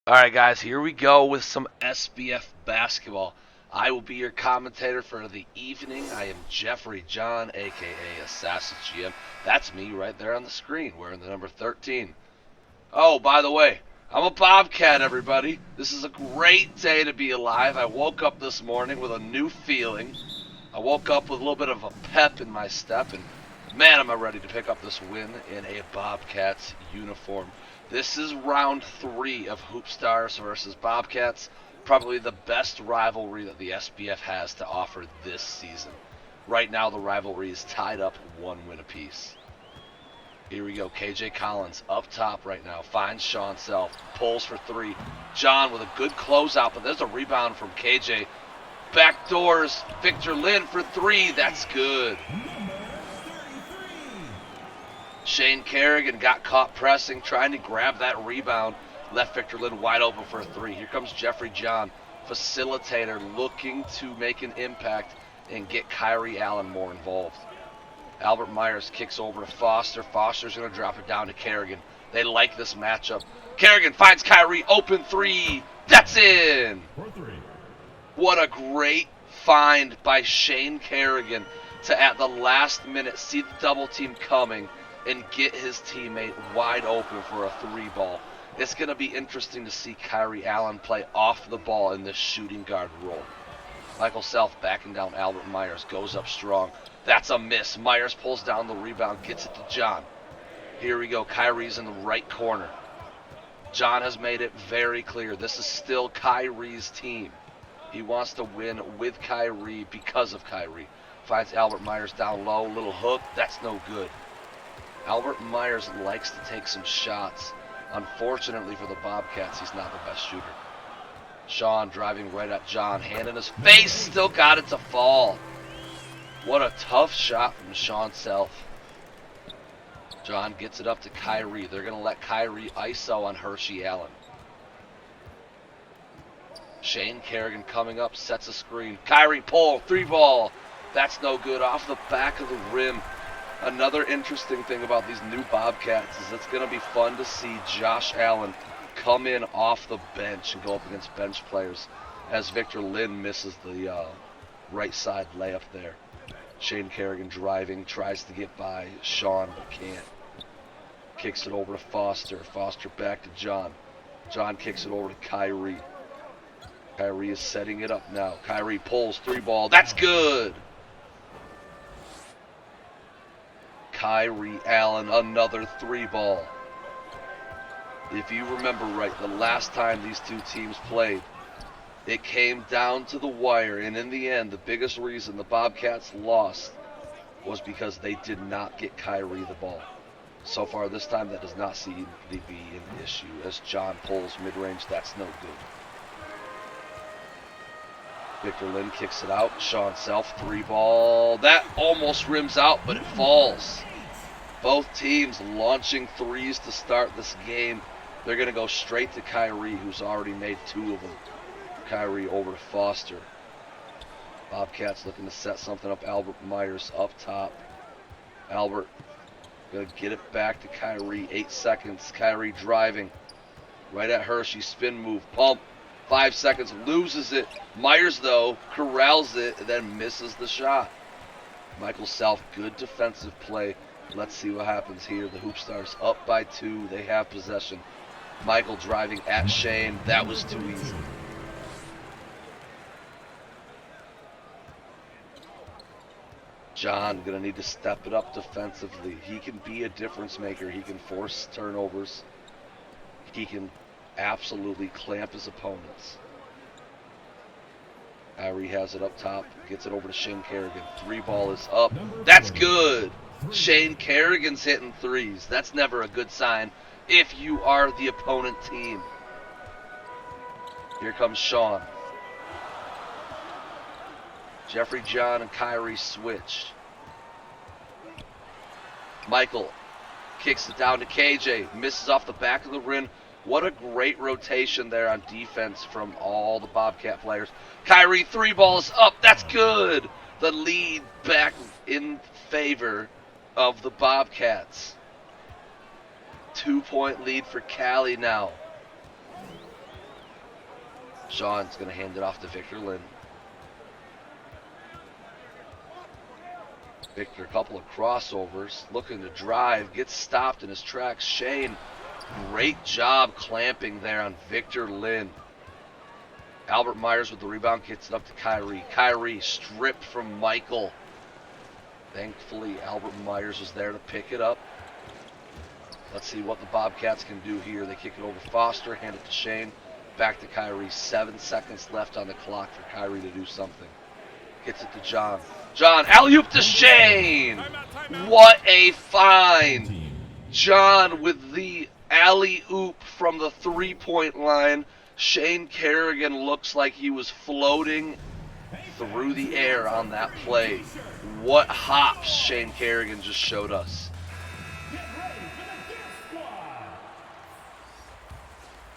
Alright, guys, here we go with some SBF basketball. I will be your commentator for the evening. I am Jeffrey John, aka Assassin GM. That's me right there on the screen, wearing the number 13. Oh, by the way, I'm a Bobcat, everybody. This is a great day to be alive. I woke up this morning with a new feeling. I woke up with a little bit of a pep in my step, and man, am I ready to pick up this win in a Bobcats uniform. This is round 3 of HoopStars versus Bobcats, probably the best rivalry that the SBF has to offer this season. Right now, the rivalry is tied up 1 win apiece. Here we go, KJ Collins up top right now, finds Sean Self, pulls for 3. John with a good closeout, but there's a rebound from KJ. Backdoors, Victor Lynn for 3, that's good. Shane Kerrigan got caught pressing, trying to grab that rebound, left Victor Lynn wide open for a 3. Here comes Jeffrey John, facilitator, looking to make an impact and get Kyrie Allen more involved. Albert Myers kicks over to Foster. Foster's going to drop it down to Kerrigan. They like this matchup. Kerrigan finds Kyrie, open 3. That's in! What a great find by Shane Kerrigan to, at the last minute, see the double team coming and get his teammate wide open for a 3-ball. It's going to be interesting to see Kyrie Allen play off the ball in this shooting guard role. Michael Self backing down Albert Myers, goes up strong. That's a miss. Myers pulls down the rebound, gets it to John. Here we go. Kyrie's in the right corner. John has made it very clear this is still Kyrie's team. He wants to win with Kyrie because of Kyrie. Finds Albert Myers down low, little hook. That's no good. Albert Myers likes to take some shots. Unfortunately for the Bobcats, he's not the best shooter. Sean driving right at John, hand in his face, still got it to fall. What a tough shot from Sean Self. John gets it up to Kyrie. They're going to let Kyrie ISO on Hershey Allen. Shane Kerrigan coming up, sets a screen. Kyrie pull, 3-ball. That's no good, off the back of the rim. Another interesting thing about these new Bobcats is it's going to be fun to see Josh Allen come in off the bench and go up against bench players as Victor Lynn misses the right side layup there. Shane Kerrigan driving, tries to get by Sean but can't. Kicks it over to Foster. Foster back to John. John kicks it over to Kyrie. Kyrie is setting it up now. Kyrie pulls, 3-ball. That's good! Kyrie Allen, another 3-ball. If you remember right, the last time these two teams played, it came down to the wire, and in the end, the biggest reason the Bobcats lost was because they did not get Kyrie the ball. So far this time, that does not seem to be an issue, as John pulls mid-range. That's no good. Victor Lynn kicks it out. Sean Self, 3-ball. That almost rims out, but it falls. Both teams launching 3s to start this game. They're going to go straight to Kyrie, who's already made 2 of them. Kyrie over to Foster. Bobcats looking to set something up. Albert Myers up top. Albert going to get it back to Kyrie. 8 seconds. Kyrie driving. Right at Hershey. Spin move. Pump. 5 seconds. Loses it. Myers, though, corrals it and then misses the shot. Michael Self, good defensive play. Let's see what happens here. The HoopStars up by 2. They have possession. Michael driving at Shane. That was too easy. John going to need to step it up defensively. He can be a difference maker. He can force turnovers. He can absolutely clamp his opponents. Kyrie has it up top. Gets it over to Shane Kerrigan. 3-ball is up. That's good. Shane Kerrigan's hitting 3s. That's never a good sign if you are the opponent team. Here comes Sean. Jeffrey John and Kyrie switched. Michael kicks it down to KJ. Misses off the back of the rim. What a great rotation there on defense from all the Bobcat players. Kyrie, 3-ball is up. That's good. The lead back in favor of the Bobcats. 2-point lead for Cali now. Sean's going to hand it off to Victor Lynn. Victor, a couple of crossovers, looking to drive, gets stopped in his tracks. Shane, great job clamping there on Victor Lynn. Albert Myers with the rebound, gets it up to Kyrie. Kyrie stripped from Michael. Thankfully, Albert Myers was there to pick it up. Let's see what the Bobcats can do here. They kick it over Foster, hand it to Shane. Back to Kyrie. 7 seconds left on the clock for Kyrie to do something. Gets it to John. John, alley-oop to Shane! What a find! John with the alley-oop from the three-point line. Shane Kerrigan looks like he was floating through the air on that play. What hops Shane Kerrigan just showed us.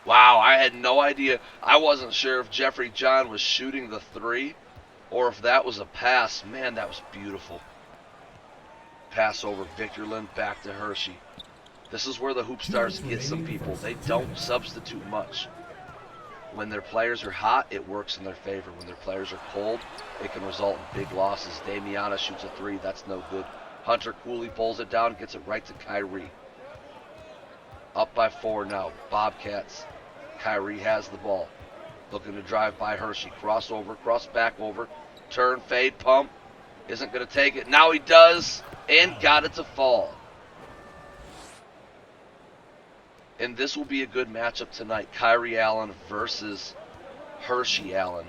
Wow, I had no idea. I wasn't sure if Jeffrey John was shooting the three or if that was a pass. Man, that was beautiful. Pass over Victor Lynn, back to Hershey. This is where the HoopStars get some people. They don't substitute much. When their players are hot, it works in their favor. When their players are cold, it can result in big losses. Damiana shoots a three. That's no good. Hunter Cooley pulls it down, gets it right to Kyrie. Up by 4 now. Bobcats. Kyrie has the ball. Looking to drive by Hershey. Crossover, cross back over. Turn, fade, pump. Isn't going to take it. Now he does, and got it to fall. And this will be a good matchup tonight. Kyrie Allen versus Hershey Allen,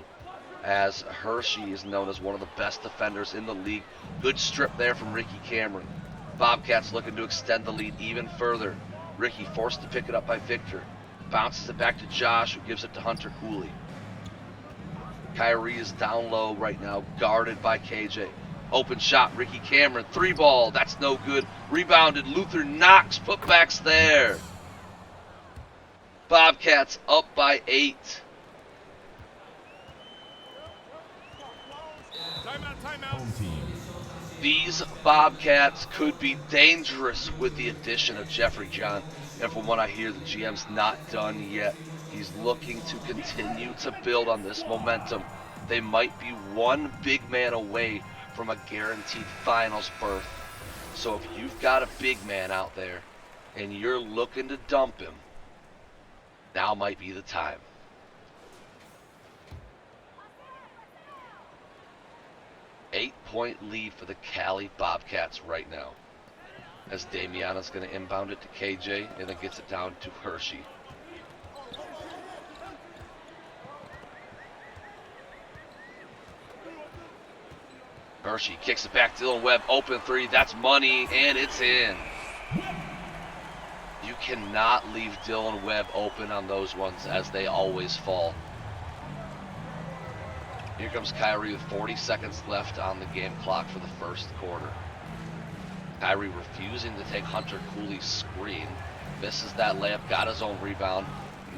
as Hershey is known as one of the best defenders in the league. Good strip there from Ricky Cameron. Bobcats looking to extend the lead even further. Ricky forced to pick it up by Victor. Bounces it back to Josh, who gives it to Hunter Cooley. Kyrie is down low right now, guarded by KJ. Open shot, Ricky Cameron. 3-ball, that's no good. Rebounded, Luther Knox, putbacks there. Bobcats up by 8. These Bobcats could be dangerous with the addition of Jeffrey John. And from what I hear, the GM's not done yet. He's looking to continue to build on this momentum. They might be one big man away from a guaranteed finals berth. So if you've got a big man out there and you're looking to dump him, now might be the time. Eight-point lead for the Cali Bobcats right now, as Damiana's going to inbound it to KJ and then gets it down to Hershey. Hershey kicks it back to Dylan Webb. Open three. That's money, and it's in. You cannot leave Dylan Webb open on those ones, as they always fall. Here comes Kyrie with 40 seconds left on the game clock for the first quarter. Kyrie refusing to take Hunter Cooley's screen. Misses that layup, got his own rebound.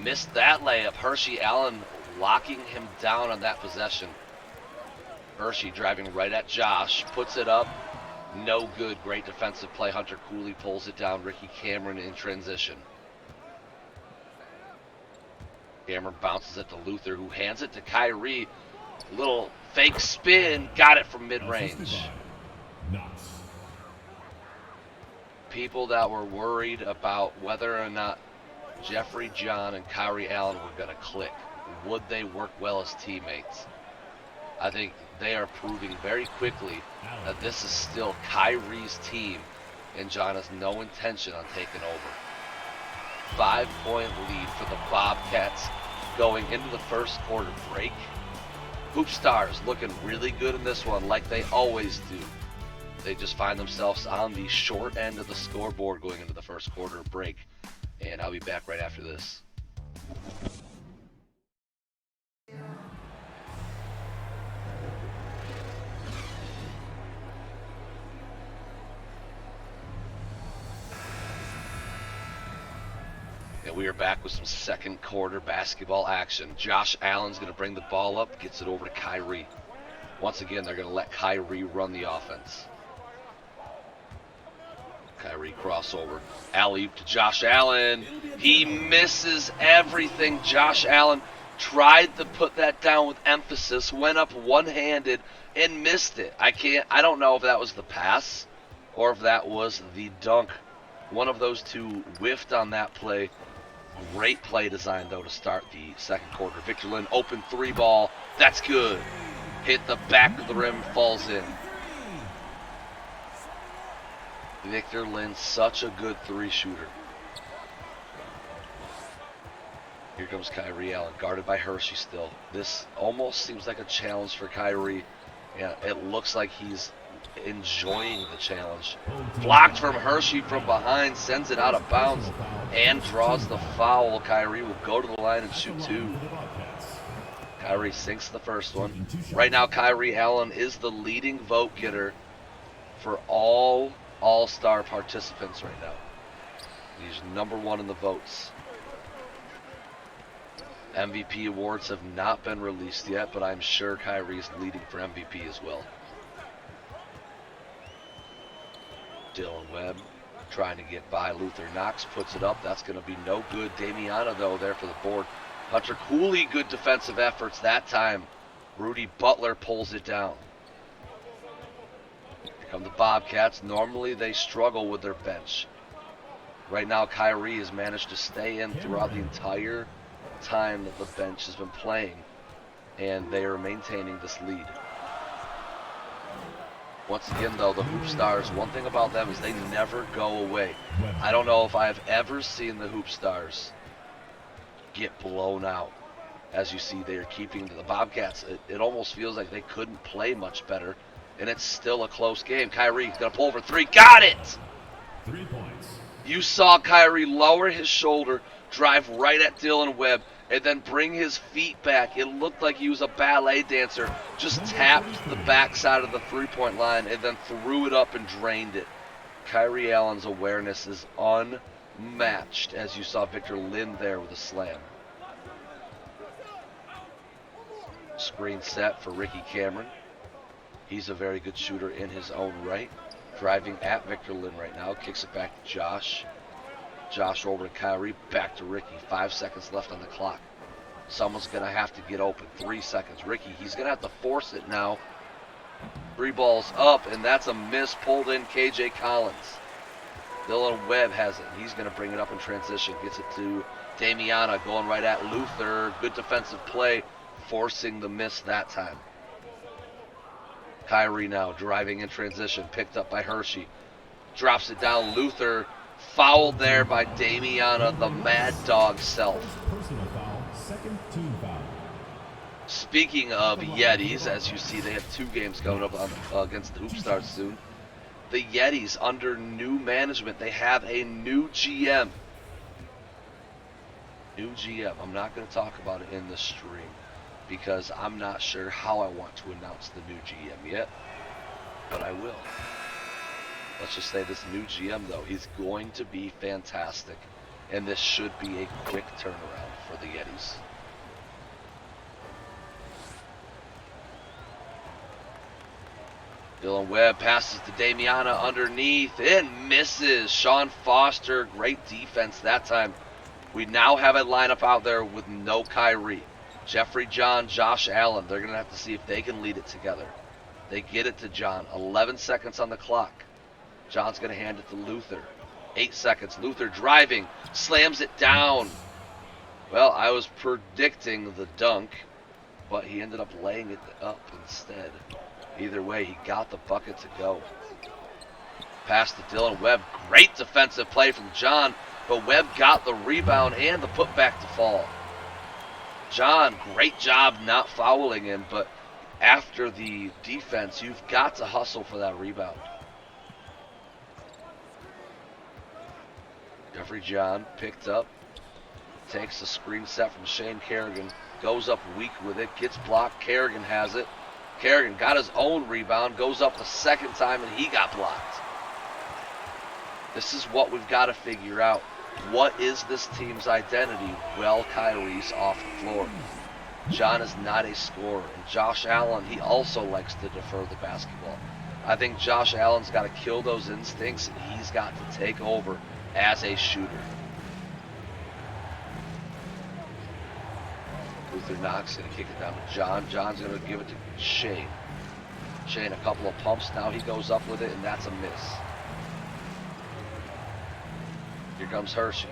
Missed that layup. Hershey Allen locking him down on that possession. Hershey driving right at Josh, puts it up. No good. Great defensive play. Hunter Cooley pulls it down. Ricky Cameron in transition. Cameron bounces it to Luther, who hands it to Kyrie. Little fake spin. Got it from mid-range. People that were worried about whether or not Jeffrey John and Kyrie Allen were going to click. Would they work well as teammates? I think they are proving very quickly that this is still Kyrie's team, and John has no intention on taking over. 5-point lead for the Bobcats going into the first quarter break. HoopStars looking really good in this one, like they always do. They just find themselves on the short end of the scoreboard going into the first quarter break. And I'll be back right after this. And we are back with some second quarter basketball action. Josh Allen's going to bring the ball up, gets it over to Kyrie. Once again, they're going to let Kyrie run the offense. Kyrie crossover. Alley-oop to Josh Allen. He misses everything. Josh Allen tried to put that down with emphasis, went up one-handed and missed it. I don't know if that was the pass or if that was the dunk. One of those two whiffed on that play. Great play design, though, to start the second quarter. Victor Lynn, open three ball. That's good. Hit the back of the rim, falls in. Victor Lynn, such a good three shooter. Here comes Kyrie Allen, guarded by Hershey still. This almost seems like a challenge for Kyrie. Yeah, it looks like he's enjoying the challenge. Blocked from Hershey from behind, sends it out of bounds, and draws the foul. Kyrie will go to the line and shoot two. Kyrie sinks the first one. Right now, Kyrie Allen is the leading vote getter for all All-Star participants right now. He's number one in the votes. MVP awards have not been released yet, but I'm sure Kyrie's leading for MVP as well. Dylan Webb trying to get by Luther Knox, puts it up. That's going to be no good. Damiana, though, there for the board. Hunter Cooley, good defensive efforts that time. Rudy Butler pulls it down. Here come the Bobcats. Normally they struggle with their bench. Right now, Kyrie has managed to stay in throughout the entire time that the bench has been playing, and they are maintaining this lead. Once again, though, the HoopStars, one thing about them is they never go away. I don't know if I have ever seen the HoopStars get blown out. As you see, they are keeping the Bobcats. It almost feels like they couldn't play much better, and it's still a close game. Kyrie going to pull for three. Got it! 3 points. You saw Kyrie lower his shoulder, drive right at Dylan Webb, and then bring his feet back. It looked like he was a ballet dancer. Just tapped the backside of the three-point line and then threw it up and drained it. Kyrie Allen's awareness is unmatched, as you saw Victor Lynn there with a slam. Screen set for Ricky Cameron. He's a very good shooter in his own right. Driving at Victor Lynn right now. Kicks it back to Josh. Josh over to Kyrie. Back to Ricky. 5 seconds left on the clock. Someone's going to have to get open. 3 seconds. Ricky, he's going to have to force it now. 3 balls up, and that's a miss. Pulled in KJ Collins. Dylan Webb has it. He's going to bring it up in transition. Gets it to Damiana. Going right at Luther. Good defensive play. Forcing the miss that time. Kyrie now driving in transition, picked up by Hershey. Drops it down. Luther fouled there by Damiana, the Mad Dog self. Personal foul, second team foul. Speaking of Yetis, as you see, they have 2 games coming up against the HoopStars soon. The Yetis, under new management, they have a new GM. New GM. I'm not going to talk about it in the stream, because I'm not sure how I want to announce the new GM yet, but I will. Let's just say this new GM, though, he's going to be fantastic, and this should be a quick turnaround for the Yetis. Dylan Webb passes to Damiana underneath and misses. Sean Foster, great defense that time. We now have a lineup out there with no Kyrie. Jeffrey John, Josh Allen, they're going to have to see if they can lead it together. They get it to John. 11 seconds on the clock. John's going to hand it to Luther. 8 seconds. Luther driving. Slams it down. Well, I was predicting the dunk, but he ended up laying it up instead. Either way, he got the bucket to go. Pass to Dylan Webb. Great defensive play from John, but Webb got the rebound and the putback to fall. John, great job not fouling him, but after the defense, you've got to hustle for that rebound. Jeffrey John picked up, takes the screen set from Shane Kerrigan, goes up weak with it, gets blocked. Kerrigan has it. Kerrigan got his own rebound, goes up the second time, and he got blocked. This is what we've got to figure out. What is this team's identity? Well, Kyrie's off the floor. John is not a scorer. And Josh Allen, he also likes to defer the basketball. I think Josh Allen's got to kill those instincts, and he's got to take over as a shooter. Luther Knox going to kick it down to John. John's going to give it to Shane. Shane, a couple of pumps. Now he goes up with it, and that's a miss. Here comes Hershey.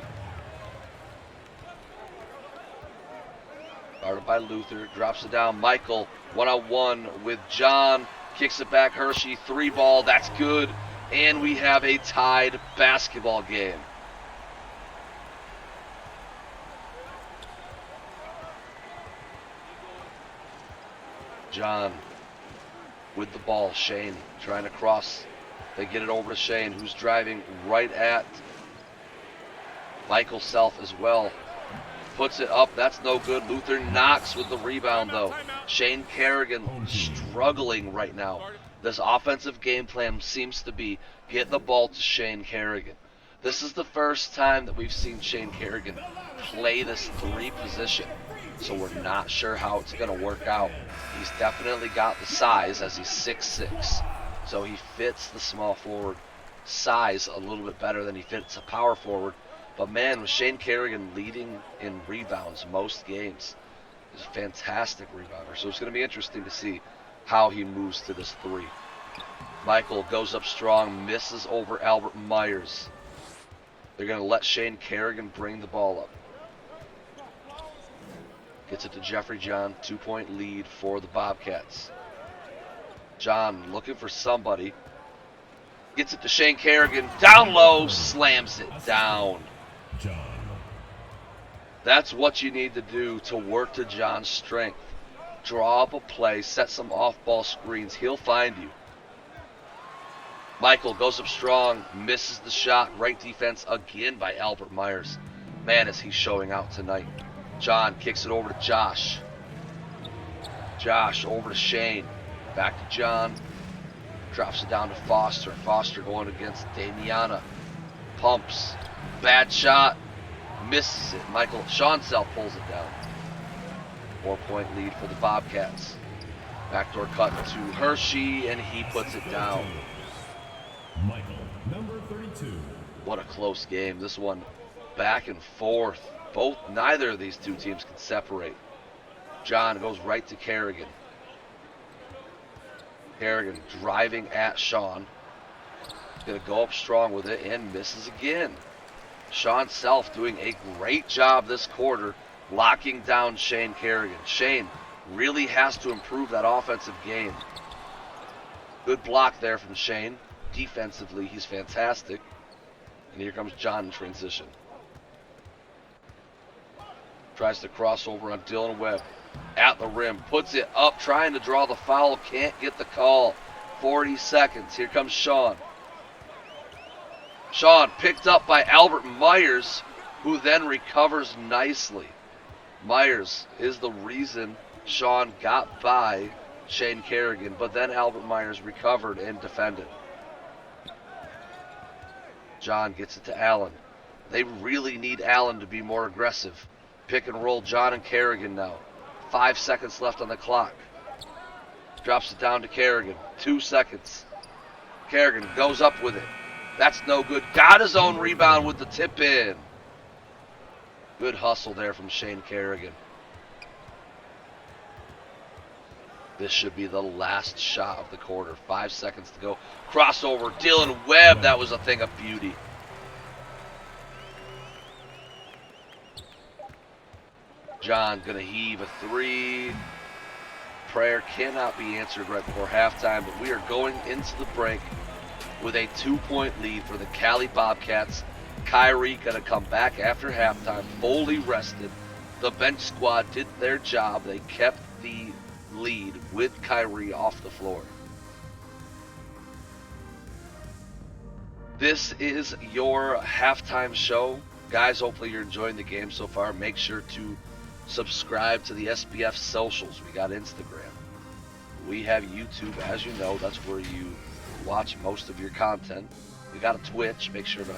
Guarded by Luther. Drops it down. Michael, one-on-one with John. Kicks it back. Hershey, 3-ball. That's good. And we have a tied basketball game. John with the ball. Shane trying to cross. They get it over to Shane, who's driving right at Michael Self as well. Puts it up. That's no good. Luther Knox with the rebound, though. Shane Kerrigan struggling right now. This offensive game plan seems to be get the ball to Shane Kerrigan. This is the first time that we've seen Shane Kerrigan play this 3 position, so we're not sure how it's going to work out. He's definitely got the size, as he's 6'6", so he fits the small forward size a little bit better than he fits a power forward. But man, with Shane Kerrigan leading in rebounds most games, he's a fantastic rebounder. So it's going to be interesting to see how he moves to this 3. Michael goes up strong, misses over Albert Myers. They're going to let Shane Kerrigan bring the ball up. Gets it to Jeffrey John, 2-point lead for the Bobcats. John looking for somebody. Gets it to Shane Kerrigan, down low, slams it down. John. That's what you need to do to work to John's strength. Draw up a play, set some off-ball screens. He'll find you. Michael goes up strong, misses the shot. Great defense again by Albert Myers. Man, is he showing out tonight. John kicks it over to Josh. Josh over to Shane. Back to John. Drops it down to Foster. Foster going against Damiana. Pumps. Bad shot. Misses it. Sean Self pulls it down. 4-point lead for the Bobcats. Backdoor cut to Hershey, and he puts it down. Michael, number 32. What a close game. This one back and forth. Neither of these two teams can separate. John goes right to Kerrigan. Kerrigan driving at Sean. He's going to go up strong with it and misses again. Sean Self doing a great job this quarter locking down Shane Kerrigan. Shane really has to improve that offensive game. Good block there from Shane. Defensively, he's fantastic. And here comes John in transition. Tries to cross over on Dylan Webb. At the rim. Puts it up, trying to draw the foul. Can't get the call. 40 seconds. Here comes Sean. Sean picked up by Albert Myers, who then recovers nicely. Myers is the reason Sean got by Shane Kerrigan, but then Albert Myers recovered and defended. John gets it to Allen. They really need Allen to be more aggressive. Pick and roll John and Kerrigan now. 5 seconds left on the clock. Drops it down to Kerrigan. 2 seconds. Kerrigan goes up with it. That's no good. Got his own rebound with the tip in. Good hustle there from Shane Kerrigan. This should be the last shot of the quarter. 5 seconds to go. Crossover. Dylan Webb. That was a thing of beauty. John going to heave a 3. Prayer cannot be answered right before halftime, but we are going into the break with a 2-point lead for the Cali Bobcats. Kyrie going to come back after halftime, fully rested. The bench squad did their job. They kept the lead with Kyrie off the floor. This is your halftime show. Guys, hopefully you're enjoying the game so far. Make sure to subscribe to the SBF socials. We got Instagram. We have YouTube, as you know. That's where you watch most of your content. We got a Twitch. Make sure to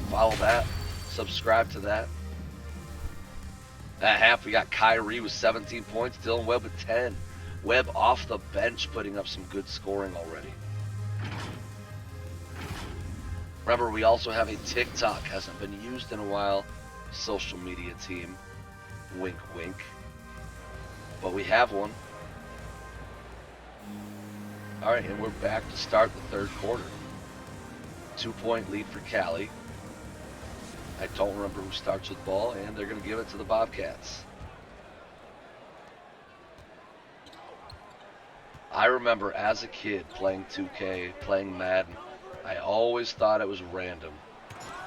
follow that. Subscribe to that. At half, we got Kyrie with 17 points. Dylan Webb with 10. Webb off the bench, putting up some good scoring already. Remember, we also have a TikTok. Hasn't been used in a while. Social media team. Wink, wink. but we have one. All right, and we're back to start the third quarter. 2-point lead for Cali. I don't remember who starts with the ball, and they're going to give it to the Bobcats. I remember as a kid playing 2K, playing Madden, I always thought it was random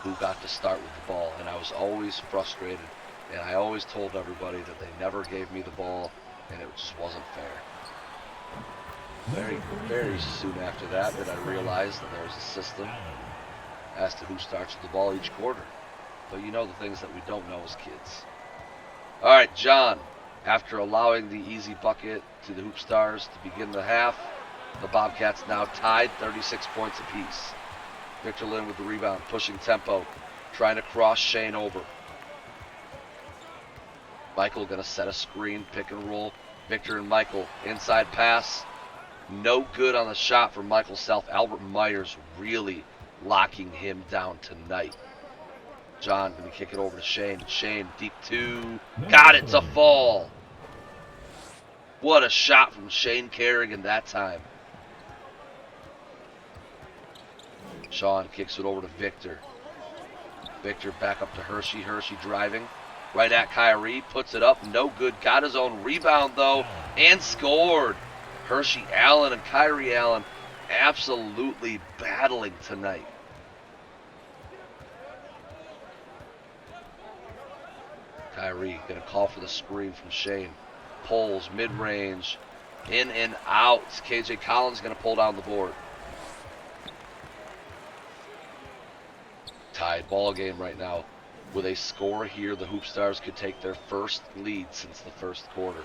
who got to start with the ball, and I was always frustrated, and I always told everybody that they never gave me the ball, and it just wasn't fair. Very soon after that I realized that there was a system as to who starts with the ball each quarter. But you know the things that we don't know as kids. All right, John, after allowing the easy bucket to the HoopStars to begin the half, the Bobcats now tied 36 points apiece. Victor Lynn with the rebound, pushing tempo, trying to cross Shane over. Michael going to set a screen, pick and roll. Victor and Michael, inside pass. No good on the shot from Michael Self. Albert Myers really locking him down tonight. John going to kick it over to Shane. Shane, deep two. Got it, it's a fall. What a shot from Shane Kerrigan that time. Sean kicks it over to Victor. Victor back up to Hershey. Hershey driving. Right at Kyrie. Puts it up. No good. Got his own rebound, though. And scored. Hershey Allen and Kyrie Allen absolutely battling tonight. Kyrie going to call for the screen from Shane. Pulls, mid-range, in and out. KJ Collins going to pull down the board. Tied ball game right now. With a score here, the HoopStars could take their first lead since the first quarter.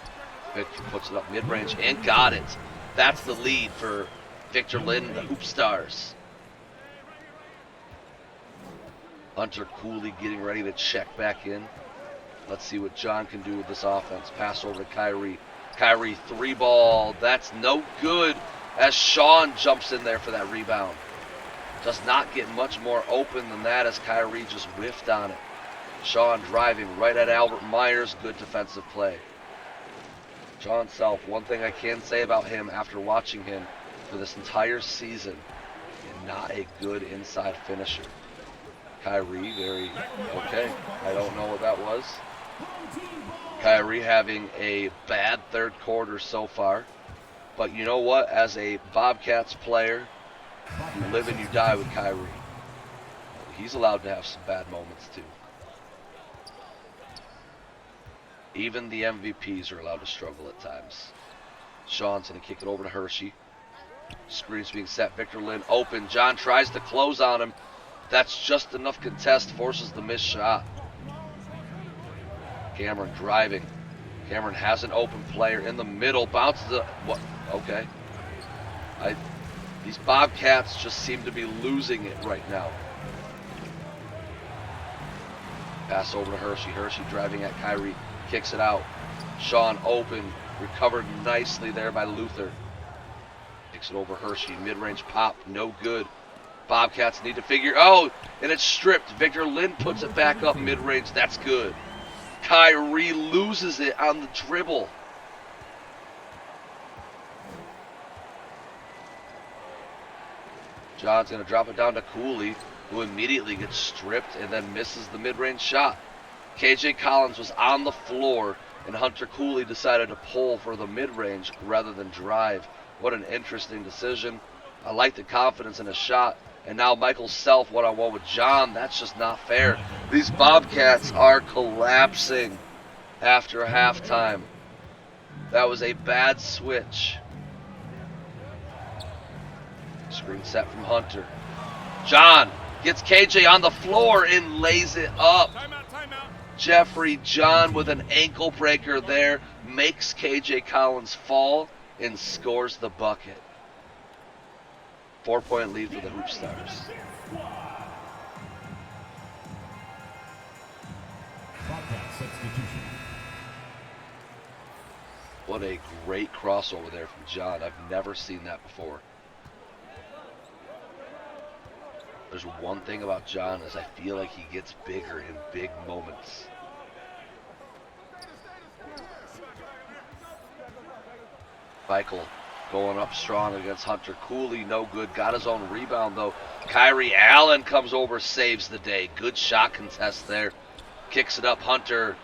Victor puts it up mid-range and got it. That's the lead for Victor Lynn and the HoopStars. Hunter Cooley getting ready to check back in. Let's see what John can do with this offense. Pass over to Kyrie. Kyrie, three ball. That's no good as Sean jumps in there for that rebound. Does not get much more open than that as Kyrie just whiffed on it. Sean driving right at Albert Myers. Good defensive play. John Self, one thing I can say about him after watching him for this entire season, not a good inside finisher. Kyrie, very okay. I don't know what that was. Kyrie having a bad third quarter so far. But you know what? As a Bobcats player, you live and you die with Kyrie. He's allowed to have some bad moments too. Even the MVPs are allowed to struggle at times. Sean's going to kick it over to Hershey. Screen's being set. Victor Lynn open. John tries to close on him. That's just enough contest. Forces the missed shot. Cameron driving. Cameron has an open player in the middle. Bounces it. What? Okay. These Bobcats just seem to be losing it right now. Pass over to Hershey. Hershey driving at Kyrie. Kicks it out. Sean open. Recovered nicely there by Luther. Kicks it over Hershey. Mid-range pop. No good. Bobcats need to figure. Oh, and it's stripped. Victor Lynn puts it back up mid-range. That's good. Kyrie loses it on the dribble. John's going to drop it down to Cooley, who immediately gets stripped and then misses the mid-range shot. KJ Collins was on the floor, and Hunter Cooley decided to pull for the mid-range rather than drive. What an interesting decision. I like the confidence in his shot. And now Michael Self one-on-one with John. That's just not fair. These Bobcats are collapsing after halftime. That was a bad switch. Screen set from Hunter. John gets KJ on the floor and lays it up. Timeout. Jeffrey John with an ankle breaker there. Makes KJ Collins fall and scores the bucket. 4-point lead for the HoopStars. What a great crossover there from John. I've never seen that before. There's one thing about John is I feel like he gets bigger in big moments. Michael going up strong against Hunter Cooley. No good. Got his own rebound, though. Kyrie Allen comes over, saves the day. Good shot contest there. Kicks it up. Hunter,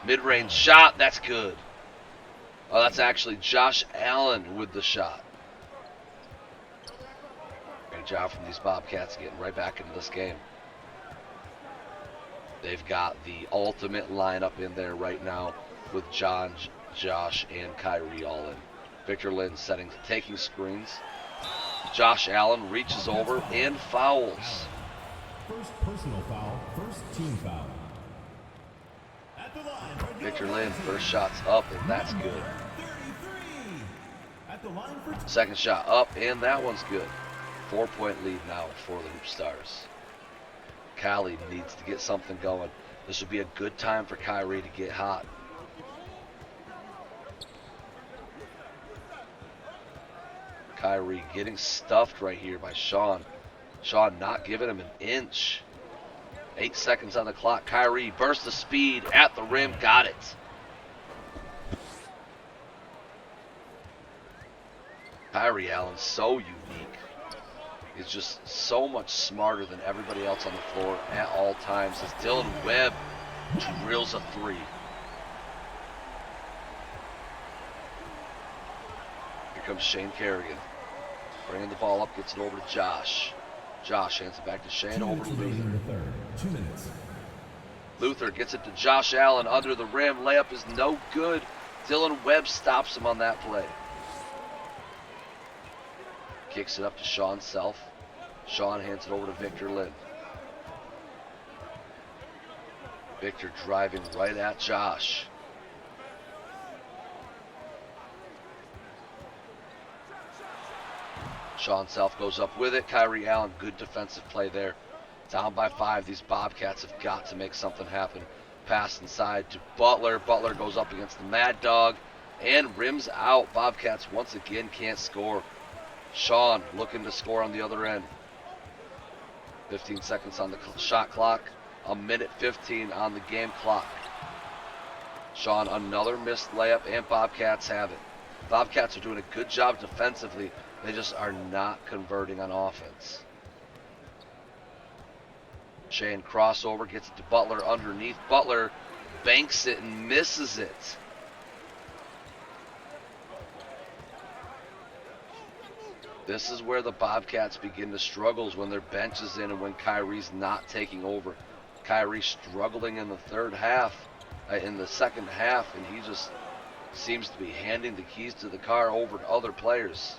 mid-range shot. That's good. Oh, that's actually Josh Allen with the shot. Great job from these Bobcats getting right back into this game. They've got the ultimate lineup in there right now with John, Josh, and Kyrie all in. Victor Lynn taking screens. Josh Allen reaches over and fouls. First personal foul, first team foul. At the line, Victor Lynn, first shot's up, and that's good. 33. At the line for Second shot up, and that one's good. 4-point lead now for the HoopStars. Cali needs to get something going. This would be a good time for Kyrie to get hot. Kyrie getting stuffed right here by Sean. Sean not giving him an inch. 8 seconds on the clock. Kyrie burst the speed at the rim. Got it. Kyrie Allen, so unique. He's just so much smarter than everybody else on the floor at all times. As Dylan Webb drills a three. Here comes Shane Kerrigan. Bringing the ball up, gets it over to Josh. Josh hands it back to Shane, over to Luther. 2 minutes. Luther gets it to Josh Allen under the rim. Layup is no good. Dylan Webb stops him on that play. Kicks it up to Sean Self. Sean hands it over to Victor Lynn. Victor driving right at Josh. Sean Self goes up with it. Kyrie Allen, good defensive play there. Down by 5. These Bobcats have got to make something happen. Pass inside to Butler. Butler goes up against the Mad Dog and rims out. Bobcats once again can't score. Sean looking to score on the other end. 15 seconds on the shot clock. A minute 15 on the game clock. Sean, another missed layup, and Bobcats have it. Bobcats are doing a good job defensively. They just are not converting on offense. Shane crossover, gets it to Butler underneath. Butler banks it and misses it. This is where the Bobcats begin to struggle, when their bench is in and when Kyrie's not taking over. Kyrie struggling in the second half, and he just seems to be handing the keys to the car over to other players.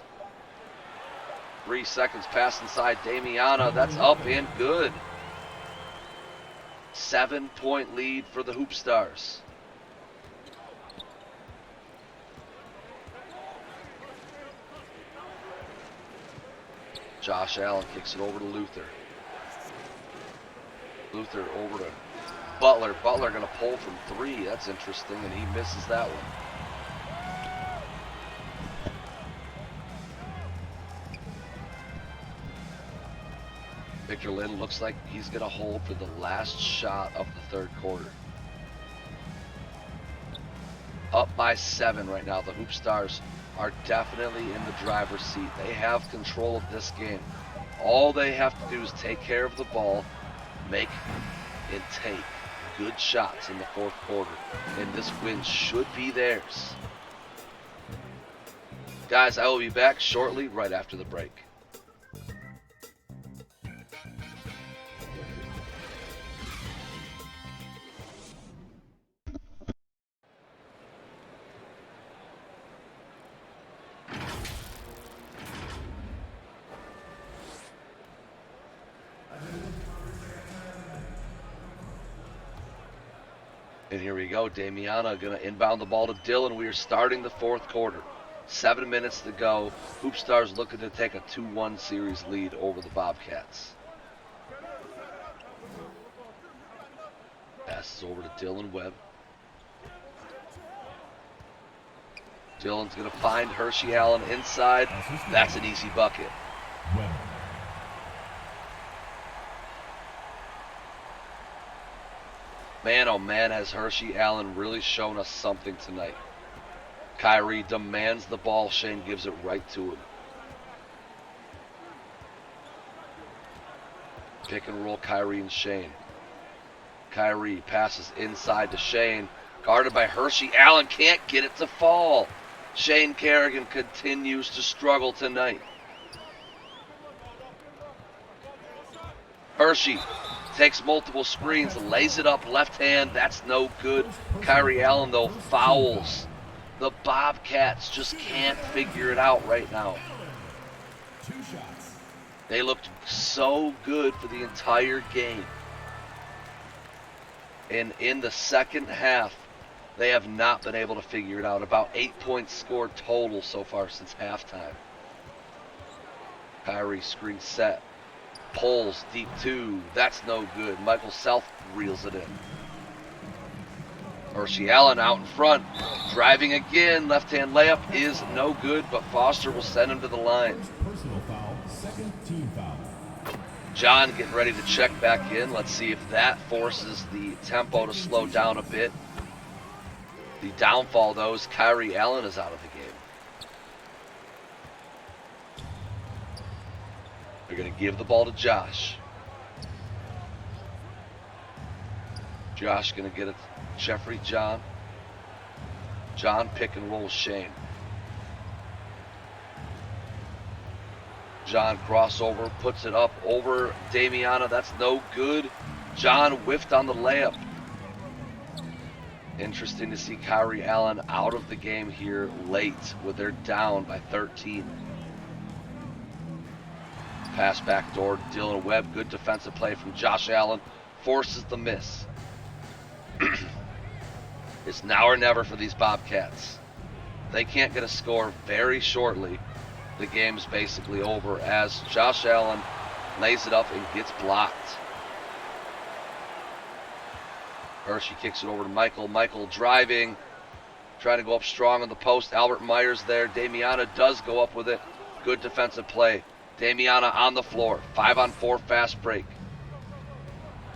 3 seconds pass inside Damiana. That's up and good. 7-point lead for the HoopStars. Josh Allen kicks it over to Luther. Luther over to Butler. Butler going to pull from 3. That's interesting, and he misses that one. Victor Lynn looks like he's going to hold for the last shot of the third quarter. Up by 7 right now. The HoopStars are definitely in the driver's seat. They have control of this game. All they have to do is take care of the ball, make and take good shots in the fourth quarter, and this win should be theirs. Guys, I will be back shortly, right after the break. And here we go. Damiana going to inbound the ball to Dylan. We are starting the fourth quarter. 7 minutes to go. HoopStars looking to take a 2-1 series lead over the Bobcats. Passes over to Dylan Webb. Dylan's going to find Hershey Allen inside. That's an easy bucket. Webb. Man, oh man, has Hershey Allen really shown us something tonight. Kyrie demands the ball. Shane gives it right to him. Pick and roll Kyrie and Shane. Kyrie passes inside to Shane. Guarded by Hershey. Allen can't get it to fall. Shane Kerrigan continues to struggle tonight. Hershey takes multiple screens, lays it up left hand. That's no good. Kyrie Allen, though, fouls. The Bobcats just can't figure it out right now. They looked so good for the entire game. And in the second half, they have not been able to figure it out. About 8 points scored total so far since halftime. Kyrie screen set. Pulls deep two. That's no good. Michael Self reels it in. Hershey Allen out in front. Driving again. Left-hand layup is no good, but Foster will send him to the line. Personal foul, second team foul. John getting ready to check back in. Let's see if that forces the tempo to slow down a bit. The downfall, though, is Kyrie Allen is out of the game. They're going to give the ball to Josh. Josh going to get it to Jeffrey John. John pick and roll Shane. John crossover, puts it up over Damiana. That's no good. John whiffed on the layup. Interesting to see Kyrie Allen out of the game here late with their down by 13. Pass back door to Dylan Webb. Good defensive play from Josh Allen. Forces the miss. It's now or never for these Bobcats. They can't get a score very shortly. The game's basically over as Josh Allen lays it up and gets blocked. Hershey kicks it over to Michael. Michael driving, trying to go up strong on the post. Albert Myers there. Damiana does go up with it. Good defensive play. Damiana on the floor. 5-on-4 fast break.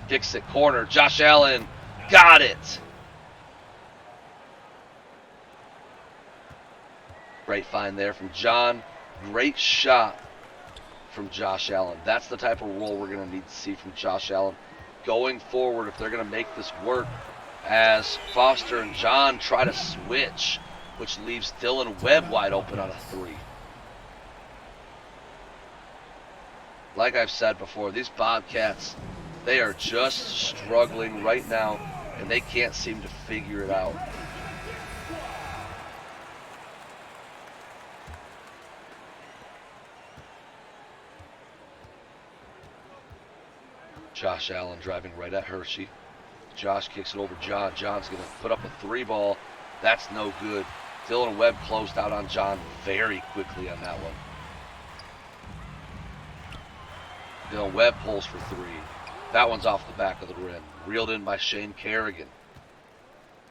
Kicks it corner. Josh Allen got it. Great find there from John. Great shot from Josh Allen. That's the type of role we're going to need to see from Josh Allen going forward if they're going to make this work, as Foster and John try to switch, which leaves Dylan Webb wide open on a three. Like I've said before, these Bobcats, they are just struggling right now, and they can't seem to figure it out. Josh Allen driving right at Hershey. Josh kicks it over John. John's going to put up a three ball. That's no good. Dylan Webb closed out on John very quickly on that one. Dylan Webb pulls for three. That one's off the back of the rim. Reeled in by Shane Kerrigan.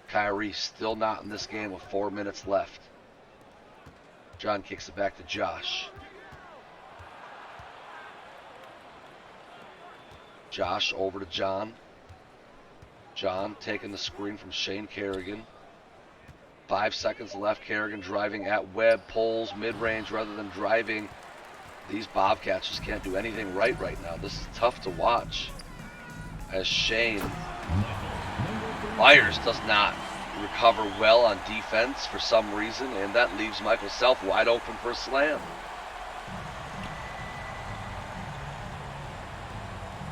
Kyrie still not in this game with 4 minutes left. John kicks it back to Josh. Josh over to John. John taking the screen from Shane Kerrigan. 5 seconds left. Kerrigan driving at Webb. Pulls mid-range rather than driving. These Bobcats just can't do anything right now. This is tough to watch. As Shane Myers does not recover well on defense for some reason, and that leaves Michael Self wide open for a slam.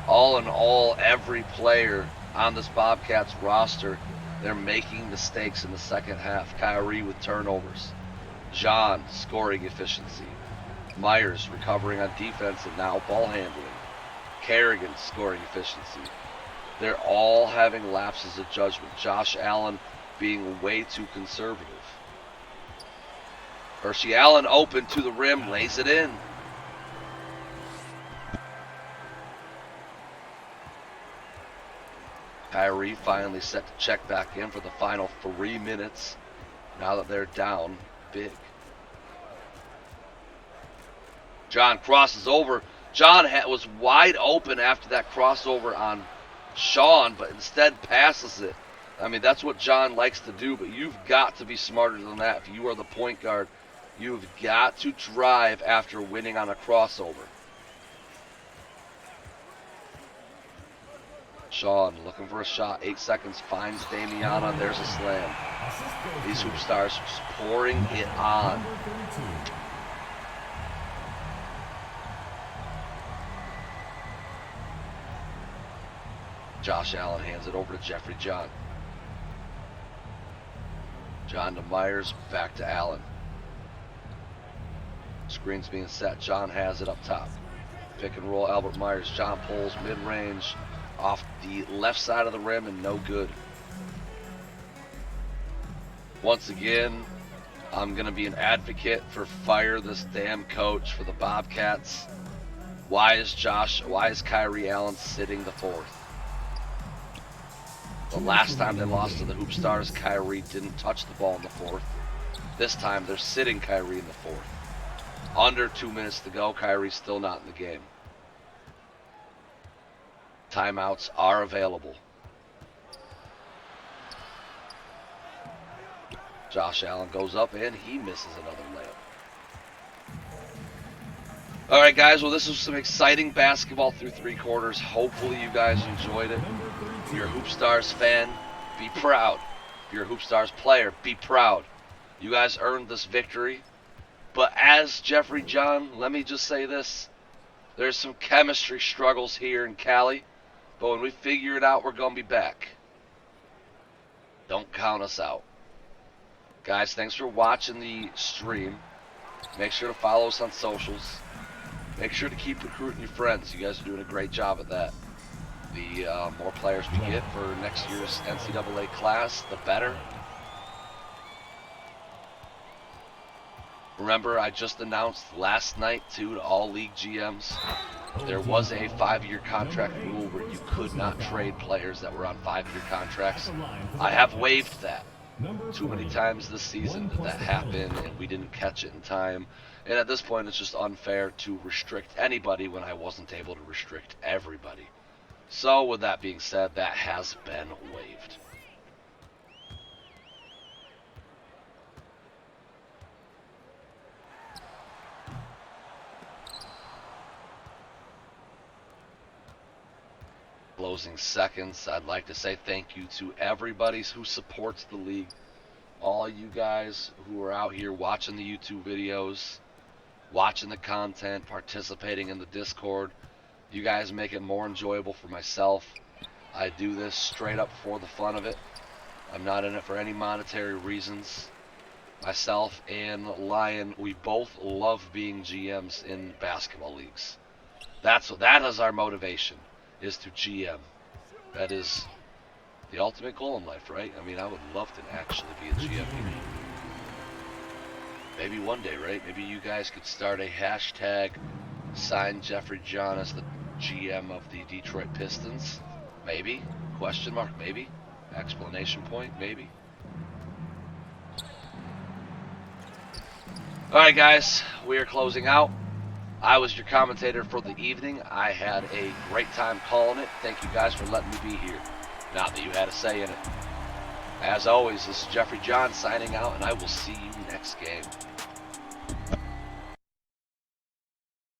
All in all, every player on this Bobcats roster, they're making mistakes in the second half. Kyrie with turnovers. John scoring efficiency. Myers recovering on defense and now ball handling. Kerrigan scoring efficiency. They're all having lapses of judgment. Josh Allen being way too conservative. Hershey Allen open to the rim, lays it in. Kyrie finally set to check back in for the final 3 minutes now that they're down big. John crosses over. John was wide open after that crossover on Sean, but instead passes it I mean, that's what John likes to do, but you've got to be smarter than that. If you are the point guard, you've got to drive after winning on a crossover. Sean looking for a shot. 8 seconds. Finds Damiana. There's a slam. These HoopStars just pouring it on. Josh Allen hands it over to Jeffrey John. John to Myers. Back to Allen. Screen's being set. John has it up top. Pick and roll. Albert Myers. John pulls mid-range. Off the left side of the rim and no good. Once again, I'm going to be an advocate for fire this damn coach for the Bobcats. Why is Kyrie Allen sitting the fourth? The last time they lost to the HoopStars, Kyrie didn't touch the ball in the fourth. This time they're sitting Kyrie in the fourth. Under 2 minutes to go, Kyrie's still not in the game. Timeouts are available. Josh Allen goes up and he misses another layup. All right, guys. Well, this was some exciting basketball through 3 quarters. Hopefully you guys enjoyed it. If you're a HoopStars fan, be proud. If you're a HoopStars player, be proud. You guys earned this victory. But as Jeffrey John, let me just say this. There's some chemistry struggles here in Cali. But when we figure it out, we're going to be back. Don't count us out. Guys, thanks for watching the stream. Make sure to follow us on socials. Make sure to keep recruiting your friends. You guys are doing a great job at that. The more players we get for next year's NCAA class, the better. Remember, I just announced last night, too, to all league GMs, there was a 5-year contract rule where you could not trade players that were on 5-year contracts. I have waived that. Too many times this season that happened, and we didn't catch it in time. And at this point, it's just unfair to restrict anybody when I wasn't able to restrict everybody. So, with that being said, that has been waived. Closing seconds, I'd like to say thank you to everybody who supports the league. All you guys who are out here watching the YouTube videos, watching the content, participating in the Discord. You guys make it more enjoyable for myself. I do this straight up for the fun of it. I'm not in it for any monetary reasons. Myself and Lion, we both love being GMs in basketball leagues. That is our motivation, is to GM. That is the ultimate goal in life, right? I mean, I would love to actually be a GM. Maybe one day, right? Maybe you guys could start a hashtag, sign Jeffrey John as the GM of the Detroit Pistons. Maybe? Question mark, maybe? Explanation point, maybe? Alright guys, we are closing out. I was your commentator for the evening. I had a great time calling it. Thank you guys for letting me be here. Not that you had a say in it. As always, this is Jeffrey John signing out, and I will see you next game.